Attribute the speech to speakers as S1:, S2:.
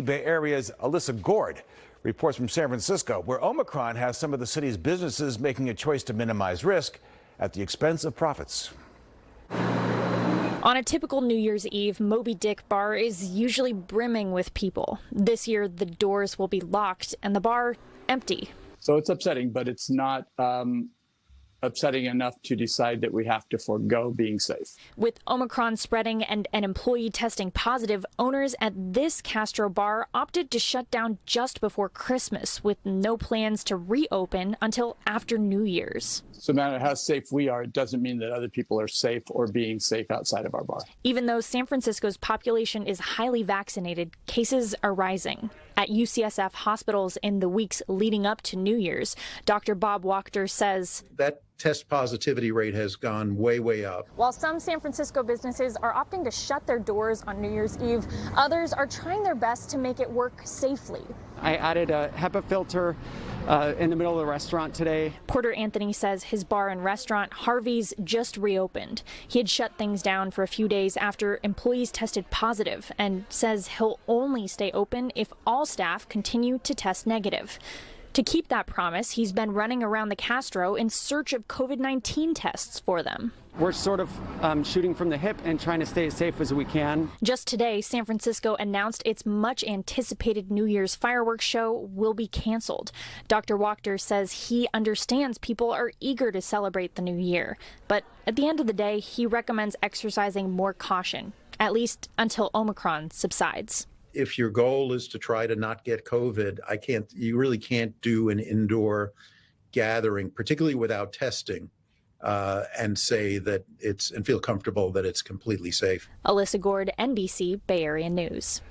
S1: Bay Area's Alyssa Goard reports from San Francisco, where Omicron has some of the city's businesses making a choice to minimize risk at the expense of profits.
S2: On a typical New Year's Eve, Moby Dick Bar is usually brimming with people. This year, the doors will be locked and the bar empty.
S3: So it's upsetting, but it's not upsetting enough to decide that we have to forego being safe.
S2: With Omicron spreading and an employee testing positive, owners at this Castro bar opted to shut down just before Christmas, with no plans to reopen until after New Year's.
S3: So no matter how safe we are, it doesn't mean that other people are safe or being safe outside of our bar.
S2: Even though San Francisco's population is highly vaccinated, cases are rising. At UCSF hospitals in the weeks leading up to New Year's, Dr. Bob Wachter says
S4: that test positivity rate has gone way, way up.
S2: While some San Francisco businesses are opting to shut their doors on New Year's Eve, others are trying their best to make it work safely.
S5: I added a HEPA filter in the middle of the restaurant today.
S2: Porter Anthony says his bar and restaurant, Harvey's, just reopened. He had shut things down for a few days after employees tested positive and says he'll only stay open if all staff continue to test negative. To keep that promise, he's been running around the Castro in search of COVID-19 tests for them.
S5: We're sort of shooting from the hip and trying to stay as safe as we can.
S2: Just today, San Francisco announced its much-anticipated New Year's fireworks show will be canceled. Dr. Wachter says he understands people are eager to celebrate the new year. But at the end of the day, he recommends exercising more caution, at least until Omicron subsides.
S4: If your goal is to try to not get COVID, you really can't do an indoor gathering, particularly without testing, and say that and feel comfortable that it's completely safe.
S2: Alyssa Goard, NBC Bay Area News.